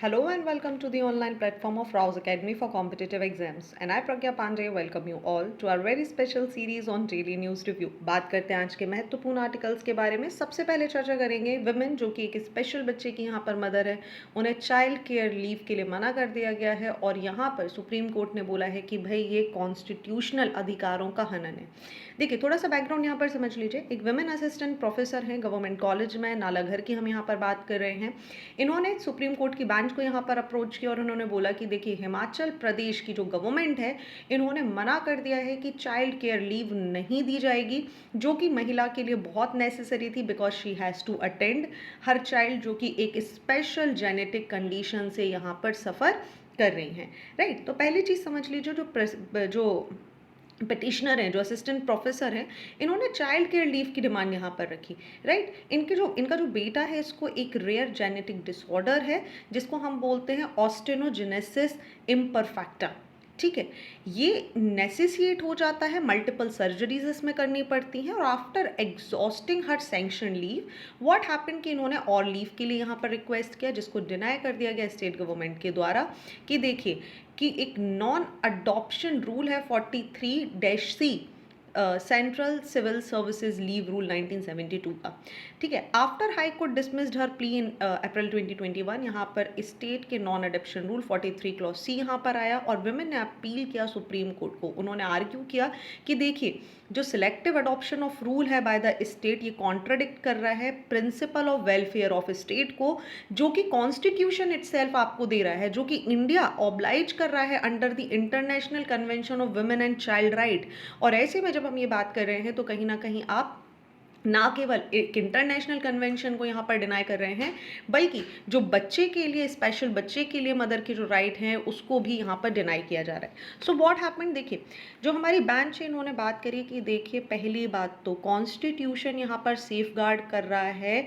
Hello and welcome to the online platform of Rouse Academy for Competitive Exams. And I, Pragya Pandey, welcome you all to our very special series on Daily News Review. बात करते हैं आज के महत्वपूर्ण articles के बारे में। सबसे पहले चर्चा करेंगे विमेन जो कि एक स्पेशल बच्चे की यहाँ पर मदर है, उन्हें चाइल्ड केयर लीव के लिए मना कर दिया गया है और यहाँ पर सुप्रीम कोर्ट ने बोला है कि भाई ये कॉन्स्टिट्यूशनल अधिकारों का हनन है। देखिए थोड़ा सा बैकग्राउंड यहाँ पर समझ लीजिए। एक विमेन असिस्टेंट प्रोफेसर हैं गवर्नमेंट कॉलेज में नालाघर की, हम यहाँ पर बात कर रहे हैं। इन्होंने सुप्रीम कोर्ट की बेंच को यहाँ पर अप्रोच किया और उन्होंने बोला कि देखिए हिमाचल प्रदेश की जो गवर्नमेंट है इन्होंने मना कर दिया है कि चाइल्ड केयर लीव नहीं दी जाएगी, जो कि महिला के लिए बहुत नेसेसरी थी because she has to attend her child जो कि एक स्पेशल जेनेटिक कंडीशन से यहाँ पर सफ़र कर रही हैं। राइट, तो पहली चीज़ समझ लीजिए, जो पिटिशनर हैं, जो असिस्टेंट प्रोफेसर हैं, इन्होंने चाइल्ड केयर लीव की डिमांड यहाँ पर रखी। राइट, इनका जो बेटा है इसको एक रेयर जेनेटिक डिसऑर्डर है जिसको हम बोलते हैं ऑस्टेनोजेनेसिस इम्परफेक्टा। ठीक है, ये नेसेसिएट हो जाता है, मल्टीपल सर्जरीज इसमें करनी पड़ती हैं और after exhausting her sanction leave what happen कि इन्होंने और लीव के लिए यहाँ पर रिक्वेस्ट किया जिसको डिनाई कर दिया गया स्टेट गवर्नमेंट के द्वारा कि देखिए कि एक नॉन अडॉप्शन रूल है 43-C Central Civil Services Leave Rule 1972 का। ठीक है, after High Court dismissed her plea in April 2021 यहाँ पर स्टेट के नॉन अडॉप्शन रूल 43 यहाँ पर आया और विमेन ने अपील किया सुप्रीम कोर्ट को। उन्होंने आर्ग्यू किया कि देखिए जो सिलेक्टिव अडॉप्शन ऑफ रूल है बाय द स्टेट ये कॉन्ट्राडिक्ट कर रहा है principle of welfare of state को, जो कि कॉन्स्टिट्यूशन इटसेल्फ आपको दे रहा है, जो कि इंडिया ऑब्लाइज कर रहा है under the international convention of women and child right. और ऐसे में जब हम ये बात कर रहे हैं तो कहीं ना कहीं आप ना केवल एक इंटरनेशनल कन्वेंशन को यहाँ पर डिनाई कर रहे हैं बल्कि जो बच्चे के लिए स्पेशल बच्चे के लिए मदर के जो राइट हैं उसको भी यहाँ पर डिनाई किया जा रहा है। सो व्हाट हैपेंड, देखिए जो हमारी बेंच है इन्होंने बात करी कि देखिए पहली बात तो कॉन्स्टिट्यूशन यहाँ पर सेफ गार्ड कर रहा है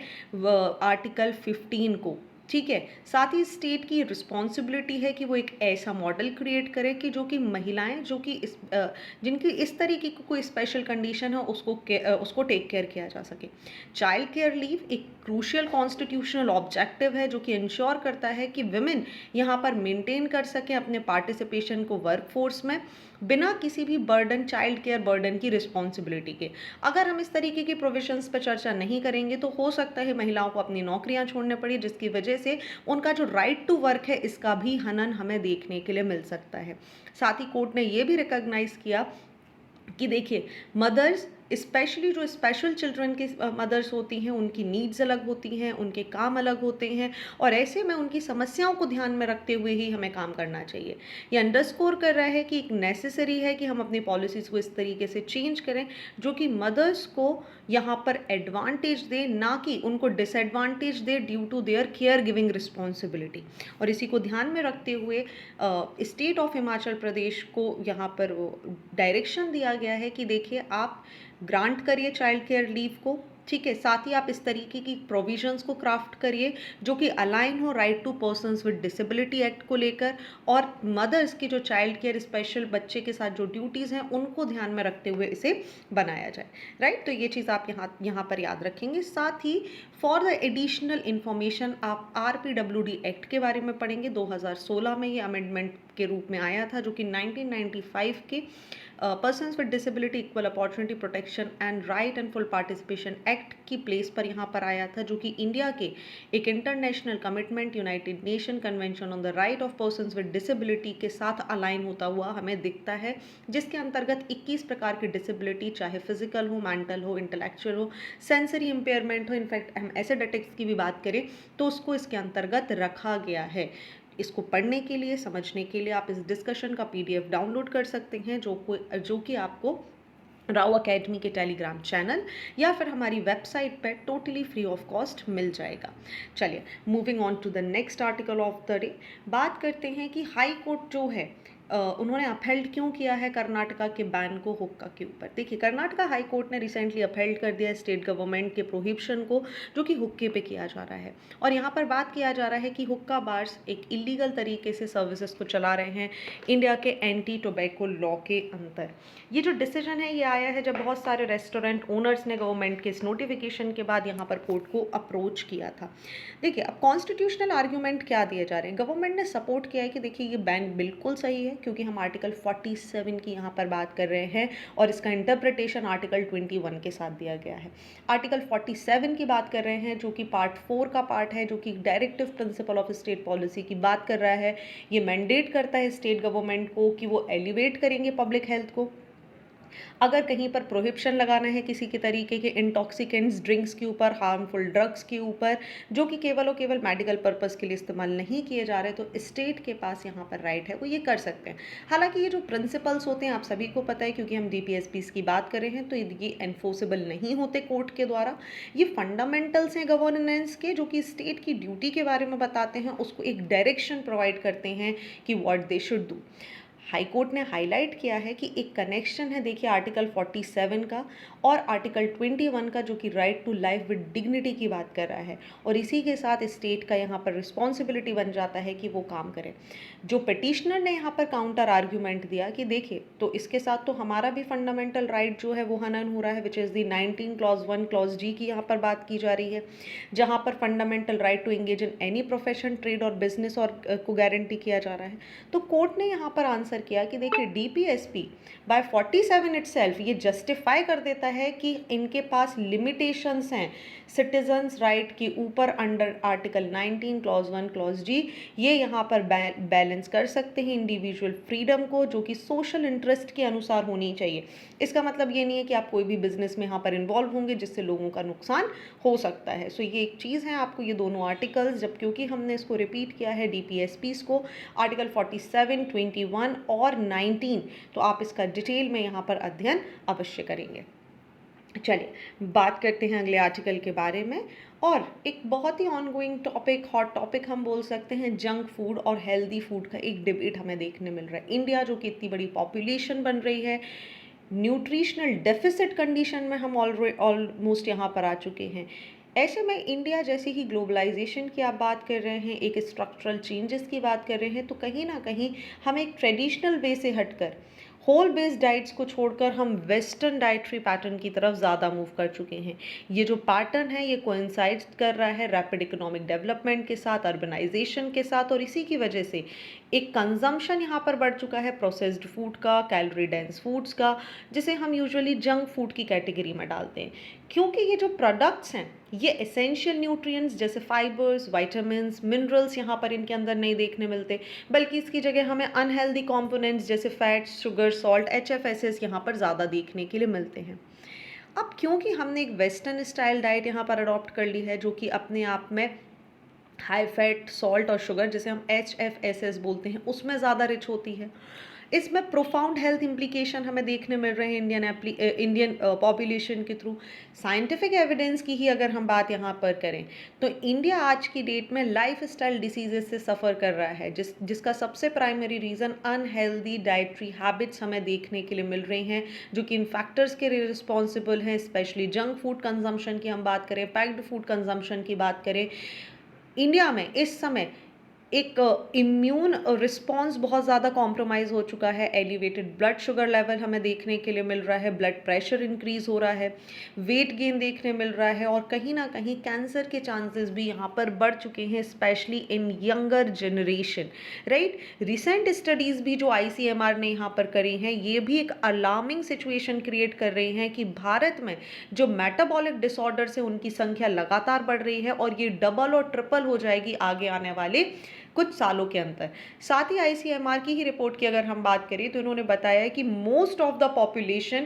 आर्टिकल 15 को। ठीक है, साथ ही स्टेट की रिस्पॉन्सिबिलिटी है कि वो एक ऐसा मॉडल क्रिएट करे कि जो कि महिलाएं जो कि जिनकी इस तरीके की कोई स्पेशल कंडीशन है उसको टेक केयर किया जा सके। चाइल्ड केयर लीव एक क्रूशियल कॉन्स्टिट्यूशनल ऑब्जेक्टिव है जो कि इंश्योर करता है कि विमेन यहाँ पर मेंटेन कर सके अपने पार्टिसिपेशन को वर्कफोर्स में बिना किसी भी बर्डन, चाइल्ड केयर बर्डन की रिस्पॉन्सिबिलिटी के। अगर हम इस तरीके की प्रोविजंस पर चर्चा नहीं करेंगे तो हो सकता है महिलाओं को अपनी नौकरियां छोड़ने पड़ी, जिसकी वजह से उनका जो राइट टू वर्क है इसका भी हनन हमें देखने के लिए मिल सकता है। साथ ही कोर्ट ने यह भी रिकॉग्नाइज किया कि देखिए मदर्स स्पेशली जो स्पेशल चिल्ड्रन की मदर्स होती हैं उनकी नीड्स अलग होती हैं, उनके काम अलग होते हैं और ऐसे में उनकी समस्याओं को ध्यान में रखते हुए ही हमें काम करना चाहिए। ये अंडरस्कोर कर रहा है कि एक नेसेसरी है कि हम अपनी पॉलिसीज़ को इस तरीके से चेंज करें जो कि मदर्स को यहाँ पर एडवांटेज दे, ना कि उनको डिसएडवांटेज दे due to their caregiving responsibility. और इसी को ध्यान में रखते हुए स्टेट ऑफ हिमाचल प्रदेश को यहाँ पर डायरेक्शन दिया गया है कि देखिए आप ग्रांट करिए चाइल्ड केयर लीव को। ठीक है, साथ ही आप इस तरीके की प्रोविजंस को क्राफ्ट करिए जो कि अलाइन हो right to persons with disability act को लेकर और मदर्स की जो चाइल्ड केयर स्पेशल बच्चे के साथ जो ड्यूटीज़ हैं उनको ध्यान में रखते हुए इसे बनाया जाए। राइट, तो ये चीज़ आप यहाँ पर याद रखेंगे। साथ ही फॉर द एडिशनल इंफॉर्मेशन आप RPWD एक्ट के बारे में पढ़ेंगे। 2016 में ये अमेंडमेंट के रूप में आया था जो कि 1995 के persons with disability equal opportunity protection and right and full participation act की प्लेस पर यहाँ पर आया था, जो कि इंडिया के एक international commitment United nation convention on the right of persons with disability के साथ अलाइन होता हुआ हमें दिखता है, जिसके अंतर्गत 21 प्रकार की डिसेबिलिटी चाहे फिजिकल हो, मेंटल हो, इंटेलेक्चुअल हो, सेंसरी इम्पेयरमेंट हो, इनफैक्ट हम एसिडेटिक्स की भी बात करें तो उसको इसके अंतर्गत रखा गया है। इसको पढ़ने के लिए, समझने के लिए आप इस डिस्कशन का PDF डाउनलोड कर सकते हैं जो कि आपको राव अकेडमी के टेलीग्राम चैनल या फिर हमारी वेबसाइट पर टोटली फ्री ऑफ कॉस्ट मिल जाएगा। चलिए moving on to the next article of the day, बात करते हैं कि हाई कोर्ट जो है उन्होंने अपहेल्ड क्यों किया है कर्नाटका के बैन को हुक्का के ऊपर। देखिए, कर्नाटका हाई कोर्ट ने रिसेंटली अपहेल्ड कर दिया है स्टेट गवर्नमेंट के प्रोहिबिशन को, जो कि हुक्के पे किया जा रहा है। और यहाँ पर बात किया जा रहा है कि हुक्का बार्स एक इलीगल तरीके से सर्विसेज को चला रहे हैं इंडिया के एंटी टोबैको लॉ के अंतर। ये जो डिसीजन है ये आया है जब बहुत सारे रेस्टोरेंट ओनर्स ने गवर्नमेंट के इस नोटिफिकेशन के बाद यहाँ पर कोर्ट को अप्रोच किया था। देखिए, अब कॉन्स्टिट्यूशनल आर्ग्यूमेंट क्या दिए जा रहे हैं। गवर्नमेंट ने सपोर्ट किया है कि देखिए ये बैन बिल्कुल सही है, क्योंकि हम आर्टिकल 47 की यहाँ पर बात कर रहे हैं और इसका इंटरप्रिटेशन आर्टिकल 21 के साथ दिया गया है। आर्टिकल 47 की बात कर रहे हैं, जो कि पार्ट 4 का पार्ट है, जो कि directive principle of state policy की बात कर रहा है। ये मैंडेट करता है स्टेट गवर्नमेंट को कि वो एलिवेट करेंगे पब्लिक हेल्थ को। अगर कहीं पर प्रोहिबिशन लगाना है किसी के तरीके के इंटॉक्सिकेंट्स ड्रिंक्स के ऊपर, हार्मफुल ड्रग्स के ऊपर, जो कि केवल और केवल मेडिकल पर्पस के लिए इस्तेमाल नहीं किए जा रहे, तो स्टेट के पास यहाँ पर राइट है, वो ये कर सकते हैं। हालांकि ये जो प्रिंसिपल्स होते हैं आप सभी को पता है, क्योंकि हम डीपीएसपीस की बात कर रहे हैं, तो ये एनफोर्सेबल नहीं होते कोर्ट के द्वारा। ये फंडामेंटल्स हैं गवर्नेंस के, जो कि स्टेट की ड्यूटी के बारे में बताते हैं, उसको एक डायरेक्शन प्रोवाइड करते हैं कि what they should do. High court ने हाईलाइट किया है कि एक कनेक्शन है, देखिए, आर्टिकल 47 का और आर्टिकल 21 का, जो कि right to life with dignity की बात कर रहा है। और इसी के साथ स्टेट का यहाँ पर रिस्पॉन्सिबिलिटी बन जाता है कि वो काम करें। जो पिटिशनर ने यहाँ पर काउंटर आर्ग्यूमेंट दिया कि देखिए, तो इसके साथ तो हमारा भी फंडामेंटल राइट जो है वो हनन हो रहा है, विच इज़ दी 19 क्लॉज 1 क्लॉज जी की यहाँ पर बात की जा रही है, जहाँ पर fundamental right to engage in any profession, trade और बिजनेस और को गारंटी किया जा रहा है। तो कोर्ट ने यहाँ पर आंसर किया कि देखिए, डीपीएसपी बाय 47 इटसेल्फ ये जस्टिफाई कर देता है कि इनके पास लिमिटेशंस हैं सिटीजन्स राइट के ऊपर अंडर आर्टिकल 19 क्लॉज 1 क्लॉज जी। ये यहाँ पर बैलेंस कर सकते हैं इंडिविजुअल फ्रीडम को, जो कि सोशल इंटरेस्ट के अनुसार होनी चाहिए। इसका मतलब ये नहीं है कि आप कोई भी बिजनेस में यहाँ पर इन्वॉल्व होंगे जिससे लोगों का नुकसान हो सकता है। सो ये एक चीज़ है, आपको ये दोनों आर्टिकल्स, जब क्योंकि हमने इसको रिपीट किया है डीपीएसपीस को, आर्टिकल 47, 21 और 19, तो आप इसका डिटेल में यहाँ पर अध्ययन अवश्य करेंगे। चलिए बात करते हैं अगले आर्टिकल के बारे में, और एक बहुत ही ऑनगोइंग टॉपिक, हॉट टॉपिक हम बोल सकते हैं, जंक फूड और हेल्दी फूड का एक डिबेट हमें देखने मिल रहा है। इंडिया जो कि इतनी बड़ी पॉपुलेशन बन रही है, न्यूट्रिशनल डेफिसिट कंडीशन में हम ऑलमोस्ट यहाँ पर आ चुके हैं। ऐसे में इंडिया जैसे ही ग्लोबलाइजेशन की आप बात कर रहे हैं, एक स्ट्रक्चरल चेंजेस की बात कर रहे हैं, तो कहीं ना कहीं हम एक ट्रेडिशनल वे से हटकर होल बेस्ड डाइट्स को छोड़कर हम वेस्टर्न डाइटरी पैटर्न की तरफ ज़्यादा मूव कर चुके हैं। ये जो पैटर्न है ये कोइंसाइड कर रहा है रैपिड इकोनॉमिक डेवलपमेंट के साथ, अर्बनाइजेशन के साथ, और इसी की वजह से एक कंजम्पशन यहाँ पर बढ़ चुका है प्रोसेस्ड फूड का, कैलोरी डेंस फूड्स का, जिसे हम यूजुअली जंक फूड की कैटेगरी में डालते हैं। क्योंकि ये जो प्रोडक्ट्स हैं ये एसेंशियल न्यूट्रिएंट्स जैसे फाइबर्स, विटामिन्स, मिनरल्स यहाँ पर इनके अंदर नहीं देखने मिलते, बल्कि इसकी जगह हमें अनहेल्दी कंपोनेंट्स जैसे फैट्स, शुगर, सॉल्ट, HFSs यहाँ पर ज़्यादा देखने के लिए मिलते हैं। अब क्योंकि हमने एक वेस्टर्न स्टाइल डाइट यहाँ पर अडॉप्ट कर ली है, जो कि अपने आप में हाई फैट, सॉल्ट और शुगर, जिसे हम HFSs बोलते हैं, उसमें ज़्यादा रिच होती है। इसमें प्रोफाउंड हेल्थ इम्प्लीकेशन हमें देखने मिल रहे हैं इंडियन पॉपुलेशन के थ्रू। साइंटिफिक एविडेंस की ही अगर हम बात यहाँ पर करें, तो इंडिया आज की डेट में लाइफ स्टाइल डिसीजेस से सफ़र कर रहा है, जिसका सबसे primary reason unhealthy dietary habits हमें देखने के लिए मिल रही हैं, जो कि इन फैक्टर्स के लिए रिस्पॉन्सिबल हैं। स्पेशली जंक फूड कंजम्पशन की हम बात करें, पैक्ड फूड कंजम्पशन की बात करें, इंडिया में इस समय एक इम्यून रिस्पॉन्स बहुत ज़्यादा कॉम्प्रोमाइज़ हो चुका है। एलिवेटेड ब्लड शुगर लेवल हमें देखने के लिए मिल रहा है, ब्लड प्रेशर इंक्रीज़ हो रहा है, वेट गेन देखने मिल रहा है, और कहीं ना कहीं कैंसर के चांसेस भी यहाँ पर बढ़ चुके हैं, specially in younger generation, right. Recent studies भी जो ICMR ने यहाँ पर करी हैं, ये भी एक अलार्मिंग सिचुएशन क्रिएट कर रही हैं कि भारत में जो मेटाबॉलिक डिसऑर्डर्स है उनकी संख्या लगातार बढ़ रही है, और ये डबल और ट्रिपल हो जाएगी आगे आने वाले कुछ सालों के अंतर। साथ ही ICMR की ही रिपोर्ट की अगर हम बात करें, तो इन्होंने बताया है कि मोस्ट ऑफ द पॉपुलेशन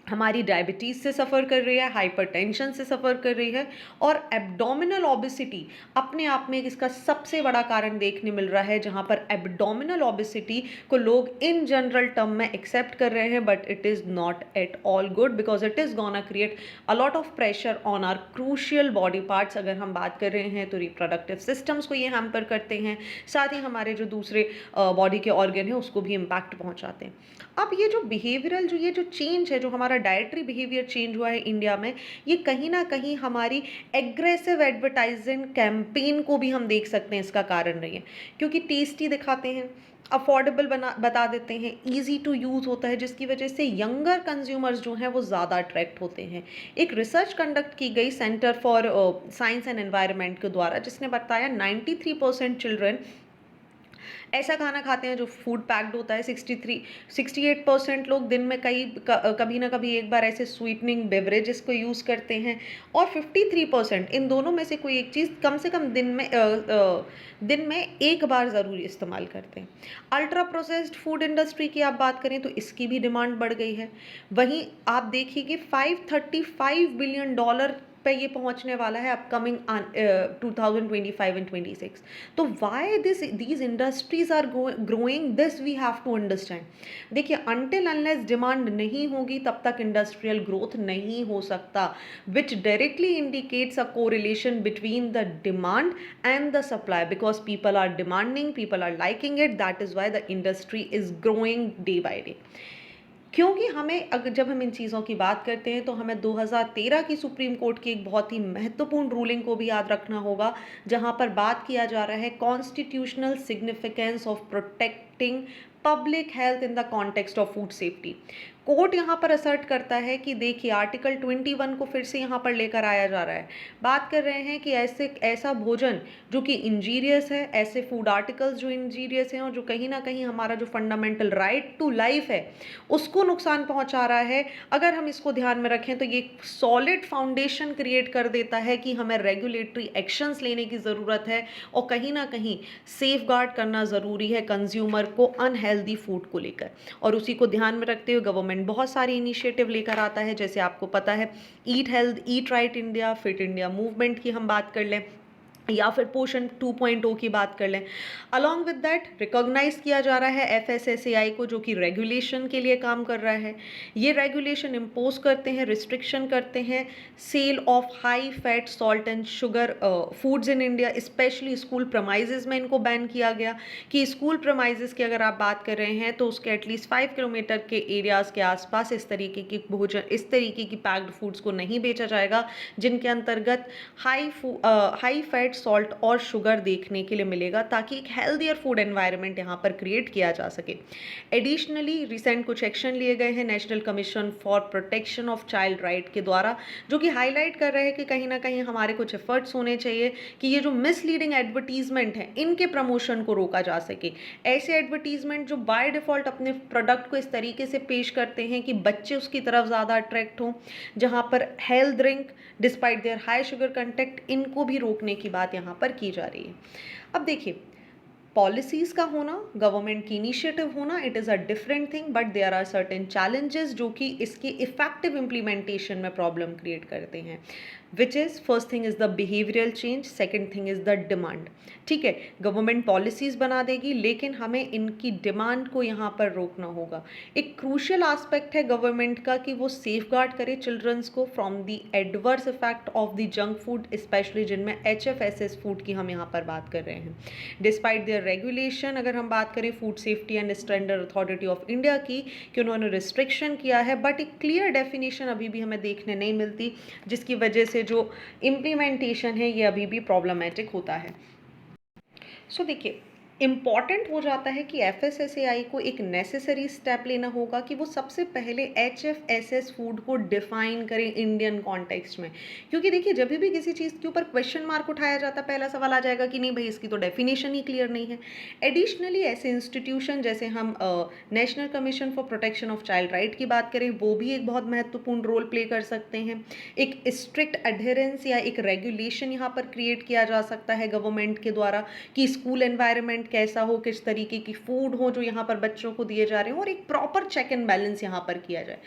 हमारी डायबिटीज़ से सफ़र कर रही है, हाइपरटेंशन से सफ़र कर रही है और एब्डोमिनल ओबेसिटी अपने आप में इसका सबसे बड़ा कारण देखने मिल रहा है, जहाँ पर एब्डोमिनल ओबेसिटी को लोग इन जनरल टर्म में एक्सेप्ट कर रहे हैं, but it is not at all good because it is gonna create a lot of pressure on our crucial body parts. अगर हम बात कर रहे हैं तो रिप्रोडक्टिव सिस्टम्स को ये हैम्पर करते हैं, साथ ही हमारे जो दूसरे बॉडी के ऑर्गन हैं उसको भी इम्पैक्ट पहुंचाते हैं। अब ये जो बिहेवियरल ये जो चेंज है, जो हमारा डाइटरी बिहेवियर चेंज हुआ है इंडिया में, ये कहीं ना कहीं हमारी एग्रेसिव एडवर्टाइजिंग कैंपेन को भी हम देख सकते हैं इसका कारण रही है, क्योंकि टेस्टी दिखाते हैं, अफोर्डेबल बना बता देते हैं, इजी टू यूज़ होता है, जिसकी वजह से यंगर कंज्यूमर्स जो हैं वो ज़्यादा अट्रैक्ट होते हैं। एक रिसर्च कंडक्ट की गई centre for science and environment के द्वारा, जिसने बताया 93% चिल्ड्रन ऐसा खाना खाते हैं जो फूड पैक्ड होता है। 68% लोग दिन में कभी ना कभी एक बार ऐसे स्वीटनिंग बेवरेजेस को यूज़ करते हैं, और 53% इन दोनों में से कोई एक चीज़ कम से कम दिन में एक बार ज़रूर इस्तेमाल करते हैं। अल्ट्रा प्रोसेस्ड फूड इंडस्ट्री की आप बात करें तो इसकी भी डिमांड बढ़ गई है। वहीं आप देखिए कि $535 बिलियन पे ये पहुंचने वाला है अपकमिंग 2025 एंड 26। तो why these industries are growing, this we have to understand. देखिए, अनटिल अनलेस डिमांड नहीं होगी तब तक इंडस्ट्रियल ग्रोथ नहीं हो सकता, which directly indicates a correlation between the demand and the supply, because people are demanding, people are liking it, that is why the industry is growing day by day. क्योंकि हमें अगर जब हम इन चीज़ों की बात करते हैं तो हमें 2013 की सुप्रीम कोर्ट की एक बहुत ही महत्वपूर्ण रूलिंग को भी याद रखना होगा, जहां पर बात किया जा रहा है constitutional significance of protecting public health in the context of food safety. Court यहाँ पर असर्ट करता है कि देखिए, आर्टिकल 21 को फिर से यहाँ पर लेकर आया जा रहा है। बात कर रहे हैं कि ऐसा भोजन जो कि इंजीरियस है, ऐसे फूड आर्टिकल्स जो इंजीरियस हैं और जो कहीं ना कहीं हमारा जो फंडामेंटल राइट टू लाइफ है उसको नुकसान पहुंचा रहा है, अगर हम इसको ध्यान में रखें तो ये सॉलिड फाउंडेशन क्रिएट कर देता है कि हमें रेगुलेटरी एक्शंस लेने की ज़रूरत है, और कहीं ना कहीं सेफ गार्ड करना ज़रूरी है कंज्यूमर को अनहेल्दी फूड को लेकर। और उसी को ध्यान में रखते हुए गवर्नमेंट बहुत सारी इनिशिएटिव लेकर आता है, जैसे आपको पता है eat health, eat right India, fit India movement की हम बात कर लें, या फिर पोषण 2.0 की बात कर लें। अलॉन्ग विद दैट रिकॉग्नाइज किया जा रहा है FSSAI को, जो कि रेगुलेशन के लिए काम कर रहा है। ये रेगुलेशन इम्पोज करते हैं, रिस्ट्रिक्शन करते हैं sale of high fat, salt and sugar foods in India, specially school premises में इनको बैन किया गया कि स्कूल प्रमाइजेस की अगर आप बात कर रहे हैं तो उसके एटलीस्ट 5 किलोमीटर के एरियाज़ के आसपास इस तरीके की पैक्ड फूड्स को नहीं बेचा जाएगा, जिनके अंतर्गत हाई फैट, सॉल्ट और शुगर देखने के लिए मिलेगा, ताकि एक हेल्दियर फूड एनवायरनमेंट यहाँ पर क्रिएट किया जा सके। एडिशनली रिसेंट कुछ एक्शन लिए गए हैं national commission for protection of child right के द्वारा, जो कि हाईलाइट कर रहे हैं कि कहीं ना कहीं हमारे कुछ एफर्ट्स होने चाहिए कि ये जो मिसलीडिंग एडवर्टीजमेंट है इनके प्रमोशन को रोका जा सके। ऐसे एडवर्टीजमेंट जो बाय डिफॉल्ट अपने प्रोडक्ट को इस तरीके से पेश करते हैं कि बच्चे उसकी तरफ ज़्यादा अट्रैक्ट हों, जहाँ पर health drink despite their high sugar content, इनको भी रोकने की बात यहाँ पर की जा रही है। अब देखिए, पॉलिसीज़ का होना, गवर्नमेंट की इनिशिएटिव होना, it is a different thing, but there are certain challenges जो कि इसके इफेक्टिव इम्प्लीमेंटेशन में प्रॉब्लम क्रिएट करते हैं, which is first thing is the behavioural change, second thing is the demand. ठीक है, गवर्नमेंट पॉलिसीज़ बना देगी, लेकिन हमें इनकी डिमांड को यहाँ पर रोकना होगा। एक क्रूशियल आस्पेक्ट है गवर्नमेंट का कि वो सेफ गार्ड करे चिल्ड्रंस को from the adverse effect of the junk food, specially जिनमें HFSS फूड की हम यहाँ पर बात कर रहे हैं। डिस्पाइट देयर रेगुलेशन, अगर हम बात करें food safety and standard authority of India की कि उन्होंने रिस्ट्रिक्शन किया है, बट एक क्लियर डेफिनेशन अभी भी हमें देखने नहीं मिलती, जिसकी वजह से जो इम्प्लीमेंटेशन है ये अभी भी प्रॉब्लमेटिक होता है। सो देखिए, इम्पॉर्टेंट हो जाता है कि FSSAI को एक नेसेसरी स्टेप लेना होगा कि वो सबसे पहले HFSS फूड को डिफाइन करें इंडियन कॉन्टेक्स्ट में, क्योंकि देखिए, जब भी किसी चीज़ के ऊपर क्वेश्चन मार्क उठाया जाता है, पहला सवाल आ जाएगा कि नहीं भाई, इसकी तो डेफिनेशन ही क्लियर नहीं है। एडिशनली ऐसे इंस्टीट्यूशन जैसे हम national commission for protection of child right की बात करें, वो भी एक बहुत महत्वपूर्ण रोल प्ले कर सकते हैं। एक स्ट्रिक्ट एडहेरेंस या एक रेगुलेशन यहाँ पर क्रिएट किया जा सकता है गवर्नमेंट के द्वारा कि स्कूल एनवायरनमेंट एनवायरनमेंट कैसा हो, किस तरीके की फूड हो जो यहाँ पर बच्चों को दिए जा रहे हैं, और एक प्रॉपर चेक एंड बैलेंस यहाँ पर किया जाए।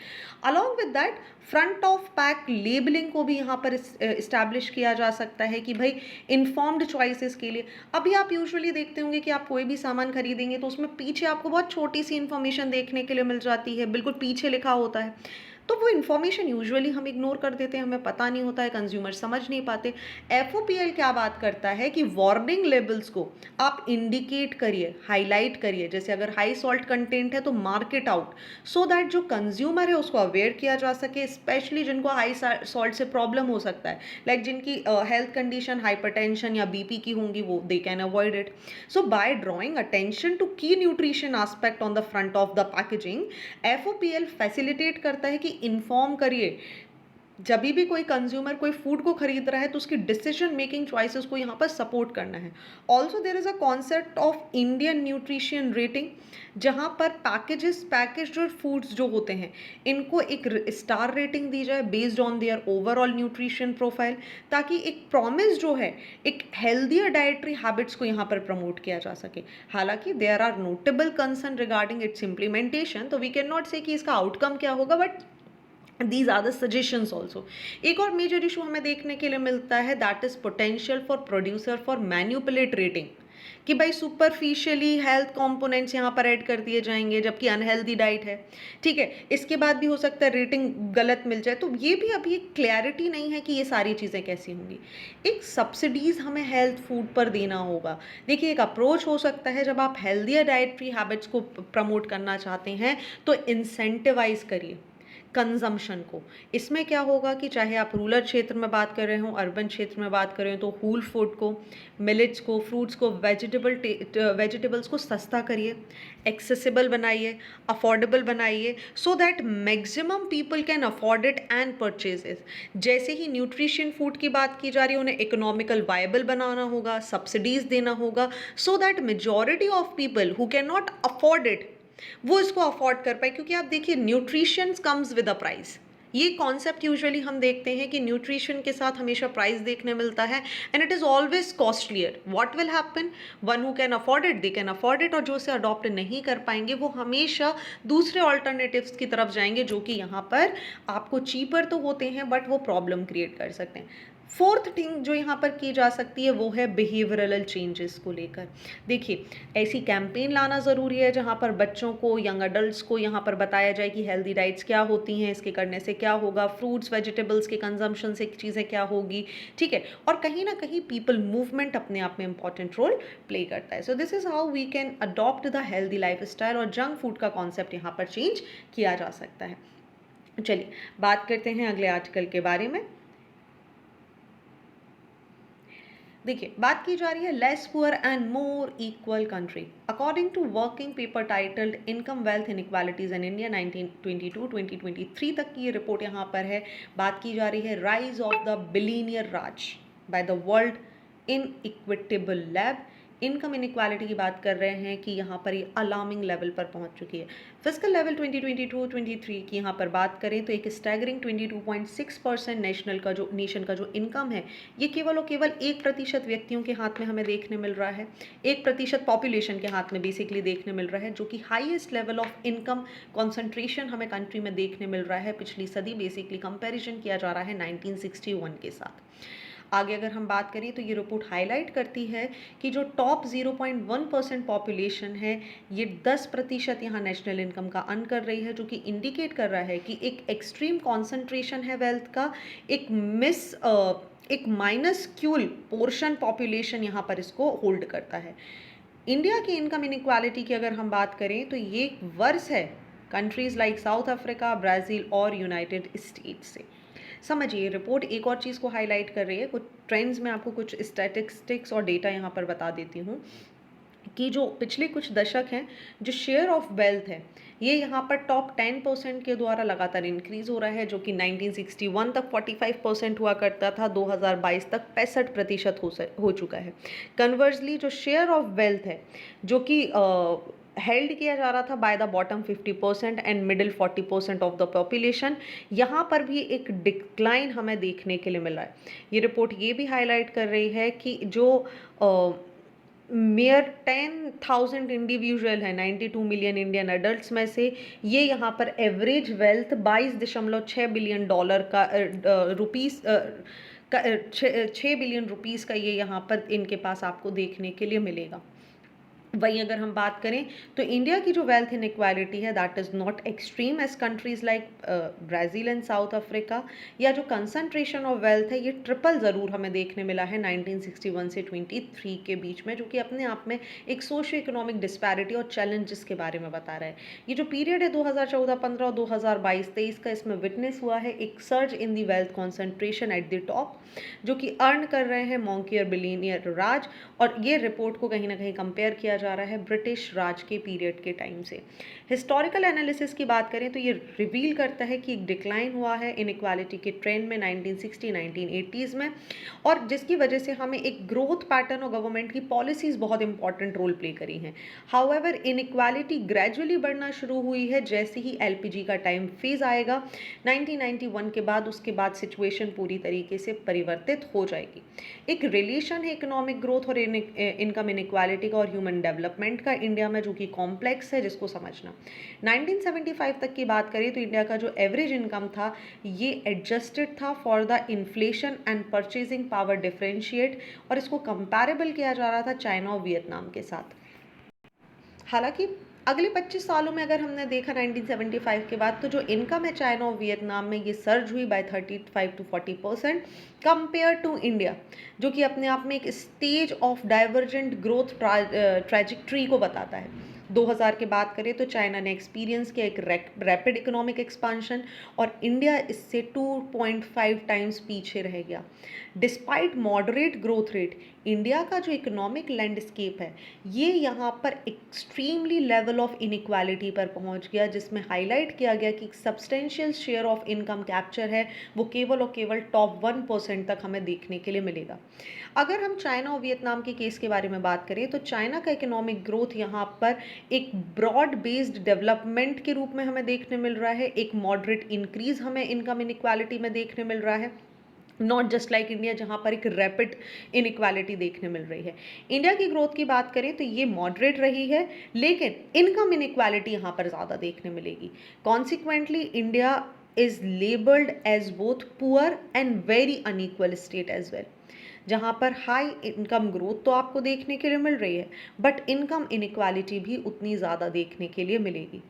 Along with that front of pack labelling को भी यहाँ पर इस्टेब्लिश किया जा सकता है कि भाई इन्फॉर्म्ड चॉइसेस के लिए। अभी आप यूजुअली देखते होंगे कि आप कोई भी सामान खरीदेंगे तो उसमें पीछे आपको बहुत छोटी सी इन्फॉर्मेशन देखने के लिए मिल जाती है, बिल्कुल पीछे लिखा होता है। तो वो इन्फॉर्मेशन यूजुअली हम इग्नोर कर देते हैं, हमें पता नहीं होता है, कंज्यूमर समझ नहीं पाते। एफओपीएल क्या बात करता है कि वार्निंग लेबल्स को आप इंडिकेट करिए, हाईलाइट करिए, जैसे अगर हाई सॉल्ट कंटेंट है तो mark it out, so that जो कंज्यूमर है उसको अवेयर किया जा सके, स्पेशली जिनको हाई सॉल्ट से प्रॉब्लम हो सकता है, लाइक जिनकी हेल्थ कंडीशन हाइपरटेंशन या बीपी की होंगी, वो they can avoid it. So by drawing attention to key nutrition aspect on the front of the packaging, FOPL facilitate करता है कि इन्फॉर्म करिए, जब भी कोई कंज्यूमर कोई फूड को खरीद रहा है तो उसकी डिसीजन मेकिंग चॉइसेस को यहाँ पर सपोर्ट करना है। Also there is a concept of Indian nutrition rating, जहाँ पर पैकेज्ड फूड्स जो होते हैं इनको एक स्टार रेटिंग दी जाए based on their overall nutrition profile, ताकि एक प्रॉमिस जो है एक हेल्दियर डाइटरी हैबिट्स को यहाँ पर प्रमोट किया जा सके। हालांकि there are notable concern regarding its implementation, तो वी कैन नॉट से कि इसका आउटकम क्या होगा, but these are the suggestions also. एक और मेजर इशू हमें देखने के लिए मिलता है, that is potential for producer for manipulate rating, कि भाई सुपरफिशियली हेल्थ कंपोनेंट्स यहाँ पर ऐड कर दिए जाएंगे जबकि अनहेल्दी डाइट है। ठीक है, इसके बाद भी हो सकता है रेटिंग गलत मिल जाए, तो ये भी अभी क्लैरिटी नहीं है कि ये सारी चीज़ें कैसी होंगी। एक सब्सिडीज़ हमें हेल्थ फूड पर देना होगा। देखिए, एक अप्रोच हो सकता है, जब आप हेल्दियर डाइटरी हैबिट्स को प्रमोट करना चाहते हैं तो इंसेंटिवाइज करिए कंजम्पशन को। इसमें क्या होगा कि चाहे आप रूरल क्षेत्र में बात कर रहे हो, अर्बन क्षेत्र में बात कर रहे हो, तो होल फूड को, मिलेट्स को, फ्रूट्स को, वेजिटेबल्स को सस्ता करिए, एक्सेसिबल बनाइए, अफोर्डेबल बनाइए, so that maximum people can afford it and purchase it. जैसे ही न्यूट्रिशन फूड की बात की जा रही है, उन्हें इकोनॉमिकल वायबल बनाना होगा, सब्सिडीज देना होगा, so that majority of people who can not afford it वो इसको अफोर्ड कर पाए। क्योंकि आप देखिए, nutrition comes with a price, ये कॉन्सेप्ट यूजुअली हम देखते हैं कि न्यूट्रिशन के साथ हमेशा प्राइस देखने मिलता है, and it is always costlier. What will happen, one who can afford it they can afford it, और जो इसे अडॉप्ट नहीं कर पाएंगे वो हमेशा दूसरे ऑल्टरनेटिव्स की तरफ जाएंगे, जो कि यहाँ पर आपको चीपर तो होते हैं बट वो प्रॉब्लम क्रिएट कर सकते हैं। फोर्थ थिंग जो यहाँ पर की जा सकती है वो है बिहेवियरल चेंजेस को लेकर। देखिए, ऐसी कैंपेन लाना ज़रूरी है जहाँ पर बच्चों को, यंग अडल्ट्स को यहाँ पर बताया जाए कि हेल्दी डाइट्स क्या होती हैं, इसके करने से क्या होगा, फ्रूट्स वेजिटेबल्स के कंजम्पशन से चीज़ें क्या होगी। ठीक है, और कहीं ना कहीं पीपल मूवमेंट अपने आप में इंपॉर्टेंट रोल प्ले करता है। So this is how we can adopt the healthy lifestyle, और जंक फूड का कॉन्सेप्ट यहाँ पर चेंज किया जा सकता है। चलिए बात करते हैं अगले आर्टिकल के बारे में। देखिए, बात की जा रही है less poor and more equal country, according to working paper titled income wealth inequalities in India 1922-2023 तक की ये रिपोर्ट यहाँ पर है। बात की जा रही है rise of the billionaire Raj by the world in equitable lab. Income inequality की बात कर रहे हैं कि यहाँ पर ये अलार्मिंग लेवल पर पहुँच चुकी है। फिजिकल लेवल 2022-23 की यहाँ पर बात करें तो एक स्टैगरिंग 22.6% नेशन का जो इनकम है, ये केवल और केवल 1% व्यक्तियों के हाथ में हमें देखने मिल रहा है, 1% पॉपुलेशन के हाथ में बेसिकली देखने मिल रहा है, जो कि highest level of income concentration हमें कंट्री में देखने मिल रहा है पिछली सदी। बेसिकली कंपेरिजन किया जा रहा है 1961 के साथ। आगे अगर हम बात करें तो ये रिपोर्ट हाईलाइट करती है कि जो टॉप 0.1% पॉपुलेशन है, ये 10% यहाँ नेशनल इनकम का अर्न कर रही है, जो कि इंडिकेट कर रहा है कि एक एक्सट्रीम कॉन्सेंट्रेशन है वेल्थ का, एक माइनस्क्यूल पोर्शन पॉपुलेशन यहाँ पर इसको होल्ड करता है। इंडिया की इनकम इनइक्वालिटी की अगर हम बात करें तो ये वर्स है countries like south Africa, Brazil और यूनाइटेड स्टेट्स से। समझिए, रिपोर्ट एक और चीज़ को हाईलाइट कर रही है, कुछ ट्रेंड्स में आपको कुछ स्टैटिस्टिक्स और डेटा यहाँ पर बता देती हूँ कि जो पिछले कुछ दशक हैं, जो शेयर ऑफ वेल्थ है, ये यहाँ पर टॉप 10% के द्वारा लगातार इंक्रीज हो रहा है, जो कि 1961 तक 45% हुआ करता था, 2022 तक 65% हो चुका है। कन्वर्सली जो शेयर ऑफ वेल्थ है, जो कि हेल्ड किया जा रहा था by the bottom 50% and middle 40% of the population, यहाँ पर भी एक डिक्लाइन हमें देखने के लिए मिल रहा है। ये रिपोर्ट ये भी हाईलाइट कर रही है कि जो मेयर 10,000 इंडिविजुअल है 92 मिलियन इंडियन अडल्ट्स में से। ये यहाँ पर एवरेज वेल्थ 22.6 बिलियन डॉलर का रुपीस का 6 बिलियन रुपीस का ये यहाँ पर इनके पास आपको देखने के लिए मिलेगा। वहीं अगर हम बात करें तो इंडिया की जो वेल्थ इनइक्वालिटी है that is not extreme as countries like Brazil and South Africa, या जो कंसंट्रेशन ऑफ वेल्थ है ये ट्रिपल ज़रूर हमें देखने मिला है 1961 से 23 के बीच में, जो कि अपने आप में एक सोशियो इकोनॉमिक डिस्पैरिटी और चैलेंजेस के बारे में बता रहा है। ये जो पीरियड है 2014-15 और 2022-23 का, इसमें विटनेस हुआ है एक surge in the wealth concentration at the top, जो कि अर्न कर रहे हैं मॉन्कियर बिलियनियर राज, और ये रिपोर्ट को कहीं ना कहीं कंपेयर किया जा रहा है ब्रिटिश राज के पीरियड के टाइम से। हिस्टोरिकल एनालिसिस की बात करें तो ये रिवील करता है कि एक डिक्लाइन हुआ है इनइक्वालिटी के ट्रेंड में 1960-1980s में, और जिसकी वजह से हमें एक ग्रोथ पैटर्न और गवर्नमेंट की पॉलिसीज़ बहुत इंपॉर्टेंट रोल प्ले करी हैं। हाउएवर इनइक्वालिटी ग्रेजुअली बढ़ना शुरू हुई है जैसे ही एलपीजी का टाइम फेज आएगा 1991 के बाद, उसके बाद सिचुएशन पूरी तरीके से परिवर्तित हो जाएगी। एक रिलेशन है इकोनॉमिक ग्रोथ और इनकम इनइक्वालिटी का और ह्यूमन डेवलपमेंट का इंडिया में, जो कि कॉम्प्लेक्स है जिसको समझना। 1975 तक की बात करें तो इंडिया का जो एवरेज इनकम था ये एडजस्टेड था for the inflation and purchasing power differentiate, और इसको कंपैरेबल किया जा रहा था चाइना और वियतनाम के साथ। हालांकि अगले 25 सालों में अगर हमने देखा 1975 के बाद, तो जो इनकम है चाइना और वियतनाम में ये सर्ज हुई by 35 to 40% compare to India, जो कि अपने आप में एक stage of divergent growth trajectory को बताता है। 2000 के बात करें तो चाइना ने एक्सपीरियंस किया एक रैपिड इकोनॉमिक एक्सपांशन, और इंडिया इससे 2.5 टाइम्स पीछे रह गया। Despite moderate growth rate, India का जो इकोनॉमिक लैंडस्केप है ये यहाँ पर एक्सट्रीमली लेवल ऑफ इनइक्वालिटी पर पहुँच गया, जिसमें हाईलाइट किया गया कि substantial share of income capture है वो केवल और केवल टॉप 1% तक हमें देखने के लिए मिलेगा। अगर हम चाइना और वियतनाम के केस के बारे में बात करें तो चाइना का इकोनॉमिक ग्रोथ यहाँ पर एक ब्रॉड बेस्ड डेवलपमेंट के रूप में हमें देखने मिल रहा है, एक मॉडरेट इंक्रीज हमें इनकम इनइक्वालिटी में देखने मिल रहा है, नॉट जस्ट लाइक इंडिया जहाँ पर एक रैपिड इनइक्वालिटी देखने मिल रही है। इंडिया की ग्रोथ की बात करें तो ये मॉडरेट रही है, लेकिन इनकम इनइक्वालिटी यहाँ पर ज़्यादा देखने मिलेगी। Consequently India is labelled as both poor and very unequal state as well, जहाँ पर हाई इनकम ग्रोथ तो आपको देखने के लिए मिल रही है बट इनकम इनइक्वालिटी भी उतनी ज़्यादा देखने के लिए मिलेगी।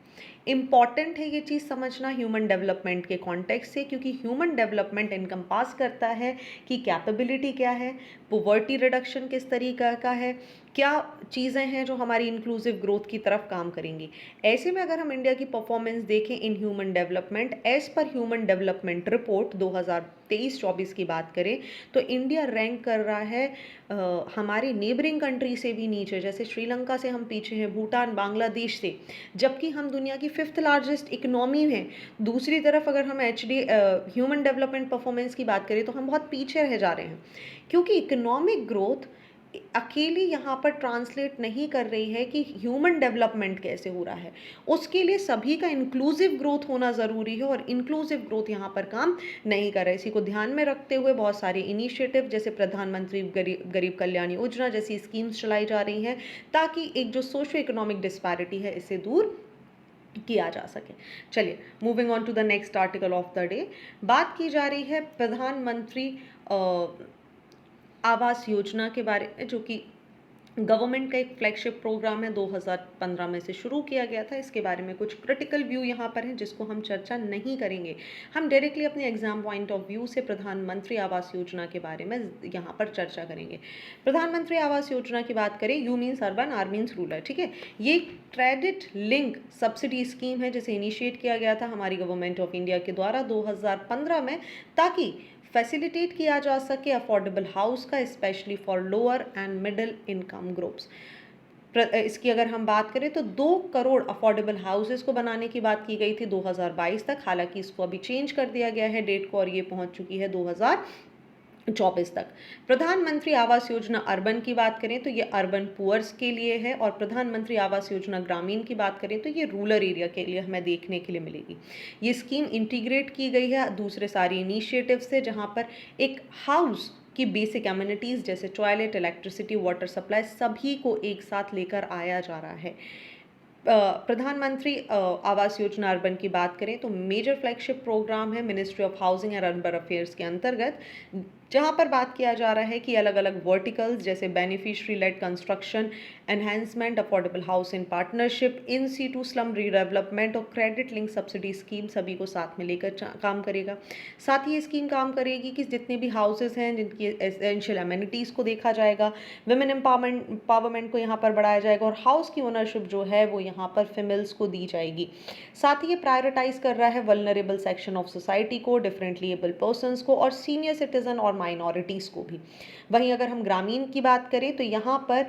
इम्पॉर्टेंट है ये चीज़ समझना ह्यूमन डेवलपमेंट के कॉन्टेक्स्ट से, क्योंकि ह्यूमन डेवलपमेंट इनकम पास करता है कि कैपेबिलिटी क्या है, पॉवर्टी रिडक्शन किस तरीका का है, क्या चीज़ें हैं जो हमारी इंक्लूसिव ग्रोथ की तरफ काम करेंगी। ऐसे में अगर हम इंडिया की परफॉर्मेंस देखें in human development, as per human development report 2023-24 की बात करें तो इंडिया रैंक कर रहा है हमारे नेबरिंग कंट्री से भी नीचे, जैसे श्रीलंका से हम पीछे हैं, भूटान, बांग्लादेश से, जबकि हम दुनिया की 5th लार्जेस्ट इकोनॉमी हैं। दूसरी तरफ अगर हम ह्यूमन डेवलपमेंट परफॉर्मेंस की बात करें तो हम बहुत पीछे रह जा रहे हैं, क्योंकि इकोनॉमिक ग्रोथ अकेली यहाँ पर ट्रांसलेट नहीं कर रही है कि ह्यूमन डेवलपमेंट कैसे हो रहा है, उसके लिए सभी का इंक्लूसिव ग्रोथ होना ज़रूरी है, और इंक्लूसिव ग्रोथ यहाँ पर काम नहीं कर रहा है। इसी को ध्यान में रखते हुए बहुत सारे इनिशिएटिव जैसे प्रधानमंत्री गरीब कल्याण योजना जैसी स्कीम्स चलाई जा रही हैं, ताकि एक जो सोशो इकोनॉमिक डिस्पैरिटी है इसे दूर किया जा सके। चलिए moving on to the next article of the day, बात की जा रही है प्रधानमंत्री आवास योजना के बारे में, जो कि गवर्नमेंट का एक फ्लैगशिप प्रोग्राम है, 2015 में से शुरू किया गया था। इसके बारे में कुछ क्रिटिकल व्यू यहाँ पर हैं जिसको हम चर्चा नहीं करेंगे, हम डायरेक्टली अपने एग्जाम पॉइंट ऑफ व्यू से प्रधानमंत्री आवास योजना के बारे में यहाँ पर चर्चा करेंगे। प्रधानमंत्री आवास योजना की बात करें, U means urban, R means rural, ठीक है। ये क्रेडिट लिंक सब्सिडी स्कीम है जिसे इनिशिएट किया गया था हमारी गवर्नमेंट ऑफ इंडिया के द्वारा 2015 में, ताकि फैसिलिटेट किया जा सके अफोर्डेबल हाउस का, specially for lower and middle income groups. इसकी अगर हम बात करें तो 2 करोड़ अफोर्डेबल हाउसेस को बनाने की बात की गई थी 2022 तक, हालांकि इसको अभी चेंज कर दिया गया है डेट को, और ये पहुंच चुकी है 2024 तक। प्रधानमंत्री आवास योजना अर्बन की बात करें तो ये अर्बन पुअर्स के लिए है, और प्रधानमंत्री आवास योजना ग्रामीण की बात करें तो ये रूरल एरिया के लिए हमें देखने के लिए मिलेगी। ये स्कीम इंटीग्रेट की गई है दूसरे सारे इनिशिएटिव से, जहाँ पर एक हाउस कि बेसिक एमिनिटीज़ जैसे टॉयलेट, इलेक्ट्रिसिटी, वाटर सप्लाई सभी को एक साथ लेकर आया जा रहा है। प्रधानमंत्री आवास योजना अर्बन की बात करें तो मेजर फ्लैगशिप प्रोग्राम है ministry of housing and urban affairs के अंतर्गत, जहां पर बात किया जा रहा है कि अलग अलग वर्टिकल्स जैसे beneficiary led construction, enhancement, affordable house in partnership, in situ slum redevelopment और क्रेडिट लिंक सब्सिडी स्कीम सभी को साथ में लेकर काम करेगा। साथ ही ये स्कीम काम करेगी कि जितने भी हाउसेज हैं जिनकी एसेंशियल एमिनिटीज़ को देखा जाएगा, वुमेन एम्पावरमेंट को यहाँ पर बढ़ाया जाएगा और हाउस की ओनरशिप जो है वो यहाँ पर फीमेल्स को दी जाएगी। साथ ही ये प्रायोरिटाइज कर रहा है वल्नरेबल सेक्शन ऑफ सोसाइटी को, डिफरेंटली एबल पर्सनस को और सीनियर सिटीजन और माइनॉरिटीज़ को भी। वहीं अगर हम ग्रामीण की बात करें तो यहाँ पर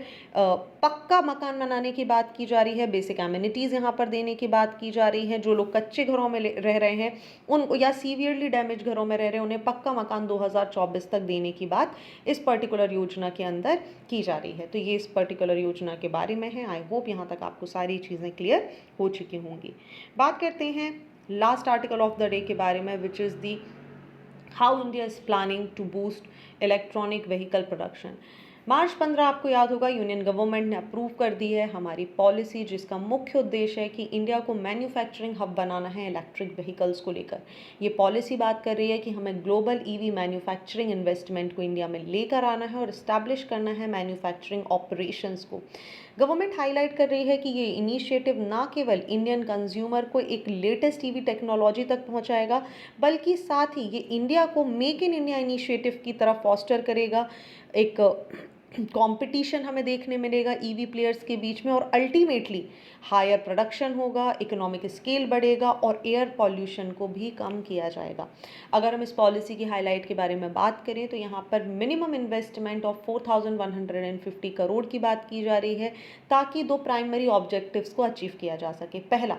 पक्का मकान बनाने की बात की जा रही है, बेसिक एमिनिटीज़ यहाँ पर देने की बात की जा रही है। जो लोग कच्चे घरों में रह रहे हैं उनको या सीवियरली डैमेज घरों में रह रहे हैं उन्हें पक्का मकान 2024 तक देने की बात इस पर्टिकुलर योजना के अंदर की जा रही है। तो ये इस पर्टिकुलर योजना के बारे में है। आई होप यहाँ तक आपको सारी चीज़ें क्लियर हो चुकी होंगी। बात करते हैं last article of the day के बारे में, which is the how India is planning to boost electronic vehicle production. March 15 आपको याद होगा यूनियन गवर्नमेंट ने अप्रूव कर दी है हमारी पॉलिसी, जिसका मुख्य उद्देश्य है कि इंडिया को मैन्युफैक्चरिंग हब बनाना है इलेक्ट्रिक व्हीकल्स को लेकर। ये पॉलिसी बात कर रही है कि हमें ग्लोबल ईवी मैन्युफैक्चरिंग इन्वेस्टमेंट को इंडिया में लेकर आना है और इस्टेब्लिश करना है मैन्युफैक्चरिंग ऑपरेशंस को। गवर्नमेंट हाईलाइट कर रही है कि ये इनिशिएटिव ना केवल इंडियन कंज्यूमर को एक लेटेस्ट ईवी टेक्नोलॉजी तक पहुंचाएगा, बल्कि साथ ही ये इंडिया को मेक इन इंडिया इनिशिएटिव की तरफ फॉस्टर करेगा। एक कंपटीशन हमें देखने मिलेगा ईवी प्लेयर्स के बीच में और अल्टीमेटली हायर प्रोडक्शन होगा, इकोनॉमिक स्केल बढ़ेगा और एयर पॉल्यूशन को भी कम किया जाएगा। अगर हम इस पॉलिसी की हाईलाइट के बारे में बात करें तो यहाँ पर मिनिमम इन्वेस्टमेंट ऑफ 4150 करोड़ की बात की जा रही है, ताकि दो प्राइमरी ऑब्जेक्टिव्स को अचीव किया जा सके। पहला,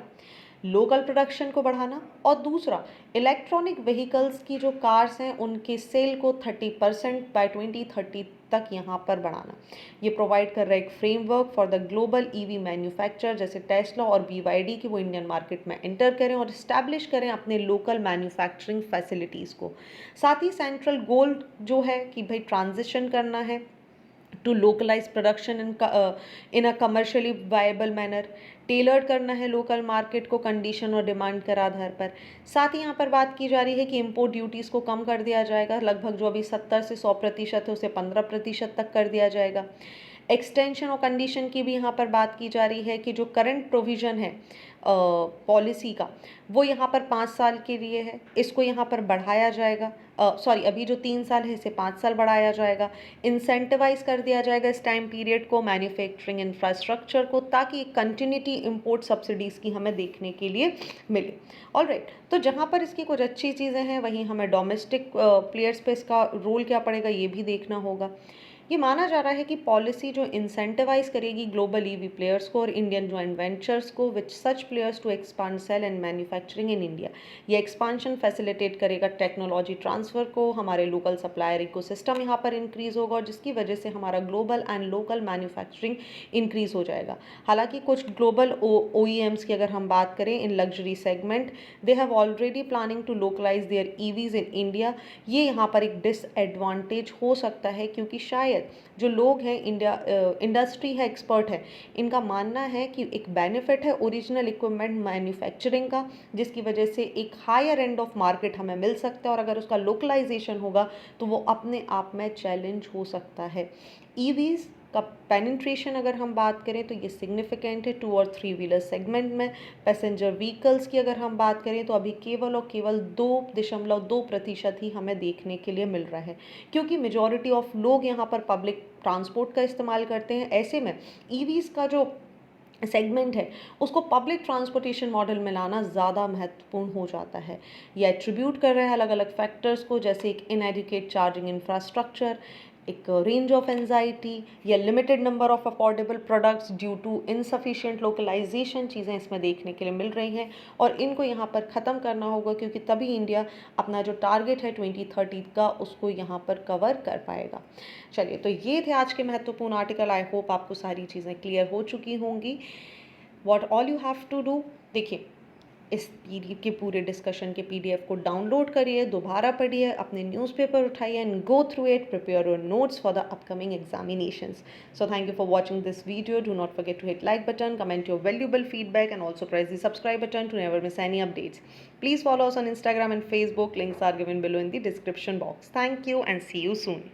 लोकल प्रोडक्शन को बढ़ाना और दूसरा, इलेक्ट्रॉनिक व्हीकल्स की जो कार्स हैं उनके सेल को 30% बाय 2030 तक यहाँ पर बढ़ाना। ये प्रोवाइड कर रहा है एक framework for the global EV manufacturer जैसे टेस्ला और BYD की वो इंडियन मार्केट में एंटर करें और इस्टेब्लिश करें अपने लोकल मैन्युफैक्चरिंग फैसिलिटीज़ को। साथ ही सेंट्रल गोल जो है कि भाई ट्रांजिशन करना है to localize production in a commercially viable manner, tailored करना है लोकल मार्केट को कंडीशन और डिमांड के आधार पर। साथ ही यहाँ पर बात की जा रही है कि इंपोर्ट ड्यूटीज़ को कम कर दिया जाएगा, लगभग जो अभी 70 से 100% है उसे 15% तक कर दिया जाएगा। एक्सटेंशन और कंडीशन की भी यहाँ पर बात की जा रही है कि जो करंट प्रोविज़न है पॉलिसी का वो यहाँ पर 5 साल के लिए है, इसको यहाँ पर बढ़ाया जाएगा। अभी जो 3 साल है इसे 5 साल बढ़ाया जाएगा। इंसेंटिवाइज कर दिया जाएगा इस टाइम पीरियड को, मैन्युफैक्चरिंग इंफ्रास्ट्रक्चर को, ताकि कंटिन्यूटी इंपोर्ट सब्सिडीज़ की हमें देखने के लिए मिले। ऑलराइट, तो जहाँ पर इसकी कुछ अच्छी चीज़ें हैं वहीं हमें डोमेस्टिक प्लेयर्स पे इसका रोल क्या पड़ेगा ये भी देखना होगा। ये माना जा रहा है कि पॉलिसी जो इंसेंटिवाइज करेगी ग्लोबल ईवी प्लेयर्स को और इंडियन जॉइंट वेंचर्स को which such players to expand sale and manufacturing in India. ये एक्सपांशन फैसिलिटेट करेगा टेक्नोलॉजी ट्रांसफ़र को, हमारे लोकल सप्लायर इकोसिस्टम यहाँ पर इंक्रीज़ होगा और जिसकी वजह से हमारा global and local manufacturing increase हो जाएगा। हालांकि कुछ ग्लोबल OEMs की अगर हम बात करें in luxury segment, they have already planning to localise their EVs in India. ये यहाँ पर एक डिसएडवांटेज हो सकता है क्योंकि शायद जो लोग हैं इंडस्ट्री है, एक्सपर्ट है, इनका मानना है कि एक बेनिफिट है ओरिजिनल इक्विपमेंट मैन्युफैक्चरिंग का, जिसकी वजह से एक हायर एंड ऑफ मार्केट हमें मिल सकता है और अगर उसका लोकलाइजेशन होगा तो वो अपने आप में चैलेंज हो सकता है। ईवीज़ का पेनिट्रेशन अगर हम बात करें तो ये सिग्निफिकेंट है 2 और 3 व्हीलर सेगमेंट में। पैसेंजर व्हीकल्स की अगर हम बात करें तो अभी केवल और केवल 2.2% ही हमें देखने के लिए मिल रहा है, क्योंकि मेजॉरिटी ऑफ लोग यहाँ पर पब्लिक ट्रांसपोर्ट का इस्तेमाल करते हैं। ऐसे में ईवीज़ का जो सेगमेंट है उसको पब्लिक ट्रांसपोर्टेशन मॉडल में लाना ज़्यादा महत्वपूर्ण हो जाता है। ये एट्रीब्यूट कर रहे हैं अलग अलग फैक्टर्स को, जैसे एक इनएडिक्वेट चार्जिंग इंफ्रास्ट्रक्चर, एक रेंज ऑफ एंजाइटी या limited number of affordable products due to insufficient localization, चीज़ें इसमें देखने के लिए मिल रही हैं और इनको यहाँ पर ख़त्म करना होगा, क्योंकि तभी इंडिया अपना जो टारगेट है 2030 का उसको यहाँ पर कवर कर पाएगा। चलिए, तो ये थे आज के महत्वपूर्ण आर्टिकल। आई होप आपको सारी चीज़ें क्लियर हो चुकी होंगी। What all you have to do, देखिए इस के पूरे डिस्कशन के पीडीएफ को डाउनलोड करिए, दोबारा पढ़िए, अपने न्यूज़पेपर उठाइए and go through it, prepare your notes for the upcoming examinations. So thank you for watching this video. Do not forget to hit like button, comment your valuable feedback and also press the subscribe button to never miss any updates. Please follow us on Instagram and Facebook. Links are given below in the description box. Thank you and see you soon.